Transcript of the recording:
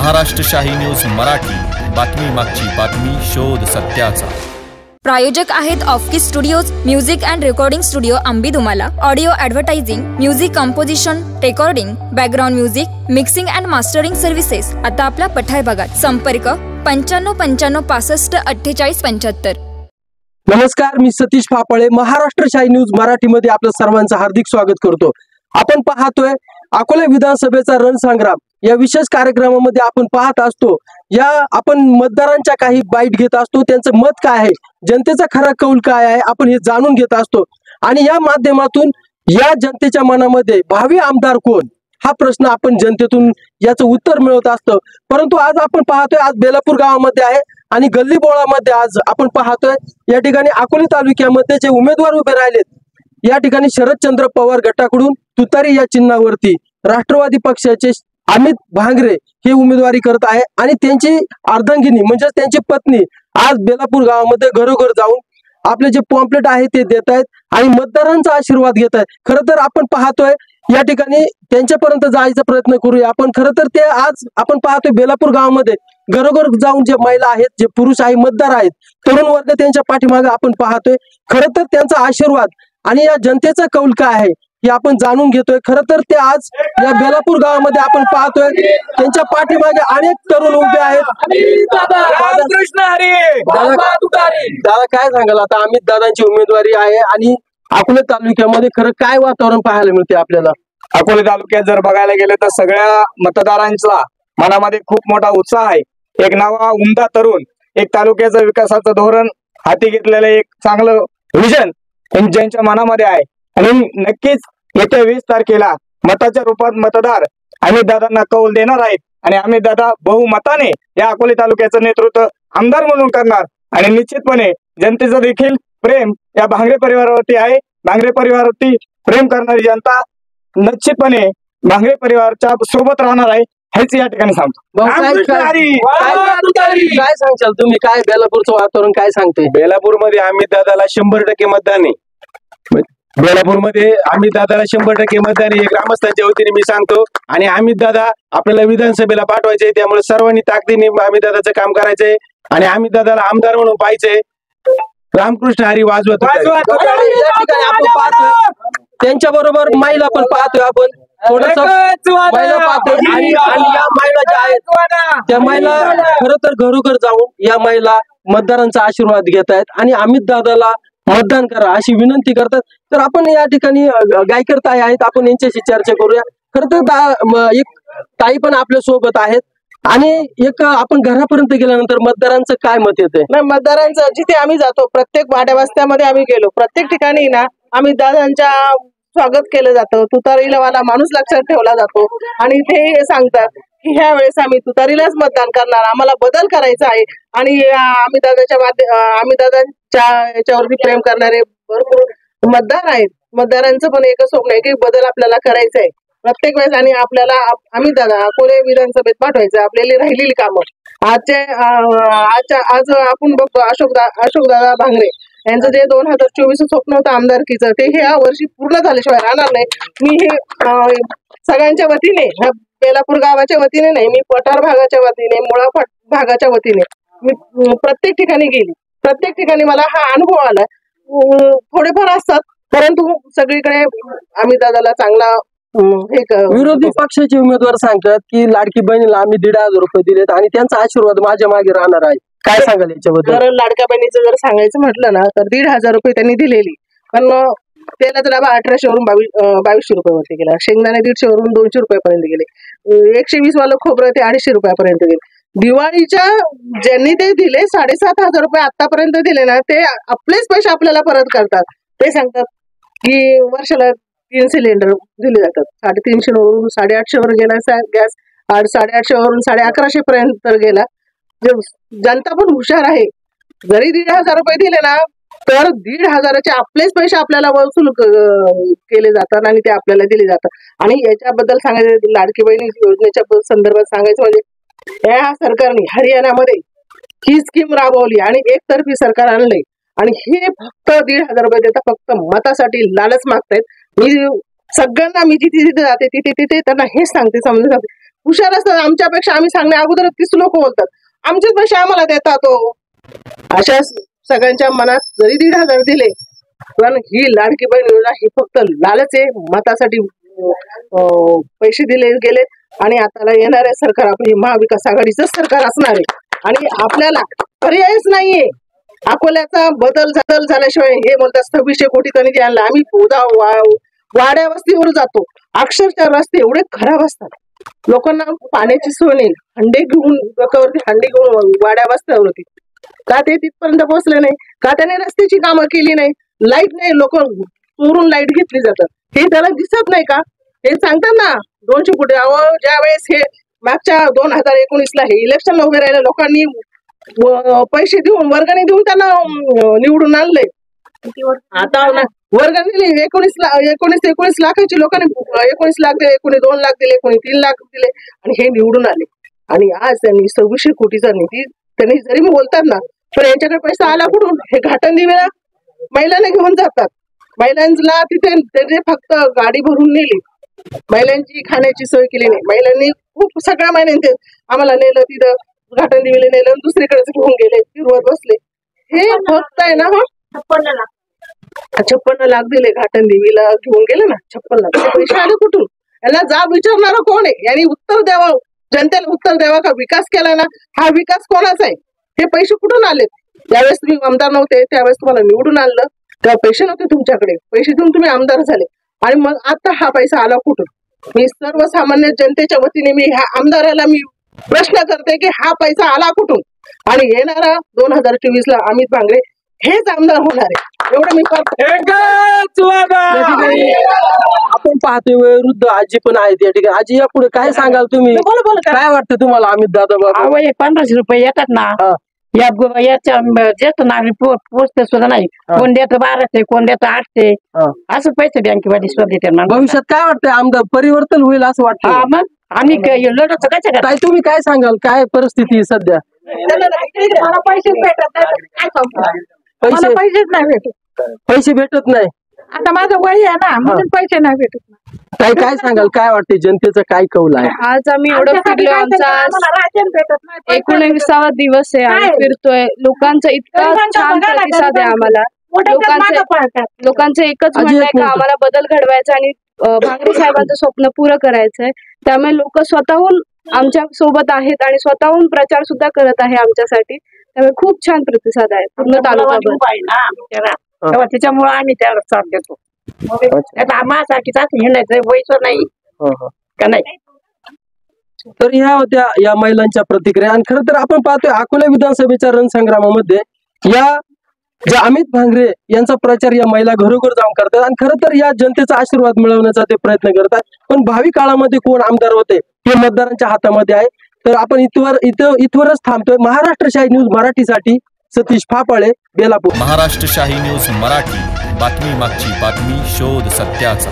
Maharashtrashahi news Marathi, बातमी मागची बातमी, शोध सत्याचा। प्रायोजक आहेत Offkey studios, music and recording studio Ambidumala, audio advertising, music composition, recording, background music, mixing and mastering services आता आपल्या पठार भागात। संपर्क 9595 65 48 75। नमस्कार, मी सतीश फापळे, महाराष्ट्रशाही न्यूज मराठीमध्ये आपलं सर्वांचं हार्दिक स्वागत करतो। आपण पाहतोय अकोला विधानसभेचा रणसंग्राम या विशेष कार्यक्रमामध्ये आपण पाहत असतो। या आपण मतदारांच्या काही बाईट घेत असतो, त्यांचं मत काय आहे, जनतेचा खरा कौल काय आहे, आपण हे जाणून घेत असतो। आणि या माध्यमातून या जनतेच्या मनामध्ये भावी आमदार कोण हा प्रश्न आपण जनतेतून याचं उत्तर मिळवत असतो। परंतु आज आपण पाहतोय, आज बेलापूर गावामध्ये आहे आणि गल्लीबोळामध्ये आज आपण पाहतोय या ठिकाणी अकोला तालुक्यामध्ये जे उमेदवार उभे राहिलेत, या ठिकाणी शरदचंद्र पवार गटाकडून तुतारी या चिन्हावरती राष्ट्रवादी पक्षाचे अमित भांगरे हे उमेदवारी करत आहे आणि त्यांची अर्धांगिनी म्हणजे त्यांची पत्नी आज बेलापूर गावामध्ये घरोघर जाऊन आपले जे पॉम्पलेट आहे ते देत आहेत आणि मतदारांचा आशीर्वाद घेत आहेत। खरं तर आपण पाहतोय या ठिकाणी त्यांच्यापर्यंत जायचा प्रयत्न करूया आपण। खरं तर ते आज आपण पाहतोय बेलापूर गावामध्ये घरोघर जाऊन जे महिला आहेत, जे पुरुष आहे, मतदार आहेत, तरुण वर्ग त्यांच्या पाठीमागे आपण पाहतोय। खरं तर त्यांचा आशीर्वाद आणि या जनतेचा कौल काय आहे हे आपण जाणून घेतोय। खरं तर ते आज या बेलापूर गावामध्ये आपण पाहतोय त्यांच्या पाठीमागे अनेक तरुण उभे आहेत। दादा काय सांगाल, आता अमित दादांची उमेदवारी आहे आणि अकोला तालुक्यामध्ये खरं काय वातावरण पाहायला मिळते आपल्याला? अकोला तालुक्यात जर बघायला गेलं तर सगळ्या मतदारांचा मनामध्ये खूप मोठा उत्साह आहे। एक नवा उमदा तरुण, एक तालुक्याचं विकासाचं धोरण हाती घेतलेलं एक चांगलं विजन ज्यांच्या मनामध्ये आहे आणि नक्कीच येत्या 20 तारखेला मताच्या रूपात मतदार अमित दादांना कौल देणार आहेत आणि अमित दादा बहुमताने या अकोला तालुक्याचं नेतृत्व आमदार म्हणून करणार आणि निश्चितपणे जनतेचं देखील प्रेम या भांगरे परिवारावरती आहे। भांगरे परिवारावरती प्रेम करणारी जनता निश्चितपणे भांगरे परिवाराच्या सोबत राहणार आहे हेच या ठिकाणी सांगतो। काय सांगशाल तुम्ही, काय बेलापूरचं वातावरण काय सांगते? बेलापूरमध्ये अमित दादाला 100% मतदान आहे। बेलापूरमध्ये अमित दादाला 100% मतदान आहे ग्रामस्थांच्या वतीने मी सांगतो। आणि अमित दादा आपल्याला विधानसभेला पाठवायचे, त्यामुळे सर्वांनी ताकदीने अमित दादाचं काम करायचंय आणि अमित दादाला आमदार म्हणून पाहिजे। रामकृष्ण हरी वाजवत त्यांच्या बरोबर महिला पण पाहतोय आपण, थोडस महिला पाहतोय आणि या महिला ज्या आहेत त्या महिला खरं तर घरोघर जाऊन या महिला मतदारांचा आशीर्वाद घेत आहेत आणि अमित दादाला मतदान करा अशी विनंती करतात। तर आपण या ठिकाणी गायकर ताई आहेत, आपण यांच्याशी चर्चा करूया। खरं तर एक ताई पण आपल्या सोबत आहेत आणि एक आपण घरापर्यंत गेल्यानंतर मतदारांचं काय मत येतंय? नाही, मतदारांचं जिथे आम्ही जातो, प्रत्येक वाड्या वस्त्यामध्ये आम्ही गेलो, प्रत्येक ठिकाणी ना अमित दादांच्या स्वागत केलं जातं। तुतारीला वाला माणूस लक्षात ठेवला जातो आणि ते सांगतात की ह्या वेळेस आम्ही तुतारीलाच मतदान करणार, आम्हाला बदल करायचा आहे। आणि अमित दादांच्या याच्यावरती प्रेम करणारे भरपूर मतदार आहेत। मतदारांचं पण एकच स्वप्न आहे की बदल आपल्याला करायचा आहे प्रत्येक वेळेस आणि आपल्याला अमित दादा अकोला विधानसभेत पाठवायचं, आपल्याला राहिलेली कामं आज आपण बघतो अशोक दादा भांगरे यांचं जे 2024 स्वप्न होतं आमदारकीचं, ते ह्या वर्षी पूर्ण झाल्याशिवाय राहणार नाही। मी हे सगळ्यांच्या वतीने, बेलापूर गावाच्या वतीने नाही, मी पठार भागाच्या वतीने, मुळा भागाच्या वतीने मी प्रत्येक ठिकाणी गेली, प्रत्येक ठिकाणी मला हा अनुभव आला। थोडेफार असतात परंतु सगळीकडे अमित दादाला चांगला विरोधी पक्षाचे उमेदवार सांगतात की लाडकी बहिणीला आम्ही 1,500 रुपये दिलेत आणि त्यांचा आशीर्वाद माझ्या मागे राहणार आहे। काय सांगाल याच्याबद्दल? जर लाडक्या बहिणीचं जर सांगायचं म्हटलं ना तर 1,500 रुपये त्यांनी दिलेली, पण तेलाचा डबा 1800 वरून 2200 रुपयावरती गेला, शेंगदाणे 150 वरून 200 रुपयापर्यंत गेले, 120 वाला खोबरं ते 250 रुपयापर्यंत गेले। दिवाळीच्या ज्यांनी ते दिले 7,500 रुपये आतापर्यंत दिले ना, ते आपलेच पैसे आपल्याला परत करतात। ते सांगतात की वर्षाला 3 सिलेंडर दिले जातात, 350 वरून 850 वर गेला गॅस, 850 वरून 1150 पर्यंत गेला। जनता पण हुशार आहे, जरी 1,500 रुपये दिले ना तर 1,500चे आपलेच पैसे आपल्याला वसूल केले जातात आणि ते आपल्याला दिले जातात। आणि याच्याबद्दल सांगायचं, लाडकी बहिणी योजनेच्या संदर्भात सांगायचं म्हणजे या सरकारने हरियाणामध्ये ही स्कीम राबवली आणि एकतर्फी सरकार आणले आणि हे फक्त 1,500 रुपये देतात, फक्त मतासाठी लालच मागतायत। मी सगळ्यांना, मी जिथे जिथे जाते तिथे त्यांना हेच सांगते, समजून सांगते, हुशार असतात आमच्यापेक्षा, आम्ही सांगण्या अगोदर 30 लोक बोलतात, आमचेच पैसे आम्हाला देतात हो. अशा सगळ्यांच्या मनात जरी 1,500 दिले, पण ही लाडकी बहीण योजना ही फक्त लालच आहे, मतासाठी पैसे दिले गेले. आणि आता येणाऱ्या सरकार आपली महाविकास आघाडीचं सरकार असणार आहे आणि आपल्याला पर्यायच नाहीये. अकोल्याचा बदल झाल्याशिवाय हे म्हणतात 2600 कोटीचा निधी आणला. आम्ही वाड्या वस्तीवर जातो, अक्षरशः रस्ते एवढे खराब असतात, लोकांना पाण्याची सोय नाही, हंडे घेऊन डोक्यावरती हंडे घेऊन वाड्या वस्त्यावरती. का ते तिथपर्यंत पोहोचले नाही? का त्याने रस्त्याची कामं केली नाही? लाईट नाही, लोक चोरून लाईट घेतली जातात, हे त्याला दिसत नाही का? हे सांगतात ना 200 कोटी. ज्या वेळेस हे मागच्या 2019ला हे इलेक्शन उभे राहिले, लोकांनी पैसे देऊन वर्गणी देऊन त्यांना निवडून आणले. आता वर्गणी दिली 19 लाखाची, लोकांनी 19 लाख दिले, कोणी 2 लाख दिले, कोणी 3 लाख दिले आणि हे निवडून आले. आणि आज त्यांनी 2600 कोटीचा निधी त्यांनी जरी बोलतात ना, पण यांच्याकडे पैसा आला कुठून? हे घाटन दिवेला महिलांना घेऊन जातात, महिलांना तिथे त्यांनी फक्त गाडी भरून नेली, महिलांची खाण्याची सोय केली नाही. महिलांनी खूप सगळ्या महिलांनी आम्हाला नेलं, तिथं घाटन दिवेला नेलं, दुसरीकडेच घेऊन गेले, फिरवत बसले. हे फक्त आहे ना 56 लाख दिले, घाटन देवीला घेऊन गेले ना 56 लाख. पैसे आले कुठून? याला जाब विचारणार कोण आहे? यांनी उत्तर द्यावं, जनतेला उत्तर द्यावा का विकास केला ना, हा विकास कोणाचा आहे? हे पैसे कुठून आले? त्यावेळेस तुम्ही आमदार नव्हते, त्यावेळेस तुम्हाला निवडून आणलं, तेव्हा पैसे नव्हते तुमच्याकडे, पैसे देऊन तुम्ही आमदार झाले आणि मग आता हा पैसा आला कुठून? मी सर्वसामान्य जनतेच्या वतीने मी ह्या आमदाराला मी प्रश्न करते की हा पैसा आला कुठून? आणि येणारा 2024ला अमित भांगरे हेच आमदार होणार आहे, एवढं मी आपण पाहतोय वयोवृद्ध आजी पण आहेत या ठिकाणी. आजी, या पुढे काय सांगाल तुम्ही? काय वाटतं तुम्हाला अमित दादा बाबा? 1500 रुपये येतात ना, याच्या ज्येष्ठ नागरिक पोचते सुद्धा नाही. कोण देतं 1200, कोण देतं 800, असं पैसे बँकेमध्ये स्वतः देतात. भविष्यात काय वाटतंय, आमदार परिवर्तन होईल असं वाटतं? मग आम्ही लढतो कशा काय, तुम्ही काय सांगाल, काय परिस्थिती आहे सध्या? मला पैसेच भेटत नाही, पैसेच नाही भेटत, पैसे भेटत नाही. आता माझं वय आहे ना, म्हणून पैसे नाही भेटत. काय सांगाल, काय वाटते जनतेचा काय कौल आहे? आज आम्ही एवढं फिरलो, आमचा 19वा दिवस आहे, आम्ही फिरतोय, लोकांचा इतका छान प्रतिसाद आहे आम्हाला. लोकांचं एकच म्हणणं आहे का आम्हाला बदल घडवायचा आणि भांगरे साहेबांचं स्वप्न पुरं करायचंय. त्यामुळे लोक स्वतःहून आमच्या सोबत आहेत आणि स्वतःहून प्रचार सुद्धा करत आहे आमच्यासाठी. त्यामुळे खूप छान प्रतिसाद आहे पूर्ण तालुक्यात. त्याच्यामुळे आम्ही त्याला साथ देतो. माझ्यासारखीच हिंडायचं वयच नाही का नाही. तर ह्या होत्या या महिलांच्या प्रतिक्रिया. आणि खरं तर आपण पाहतोय अकोला विधानसभेच्या रणसंग्रामामध्ये या ज्या अमित भांगरे यांचा प्रचार या महिला घरोघर जाऊन करतात आणि खरं तर या जनतेचा आशीर्वाद मिळवण्याचा ते प्रयत्न करतात. पण भावी काळामध्ये कोण आमदार होते हे मतदारांच्या हातामध्ये आहे. तर आपण इथवरच थांबतोय. महाराष्ट्र शाही न्यूज मराठीसाठी सतीश फापाळे, बेलापूर. महाराष्ट्र शाही न्यूज मराठी, बातमी मागची बातमी, शोध सत्याचा.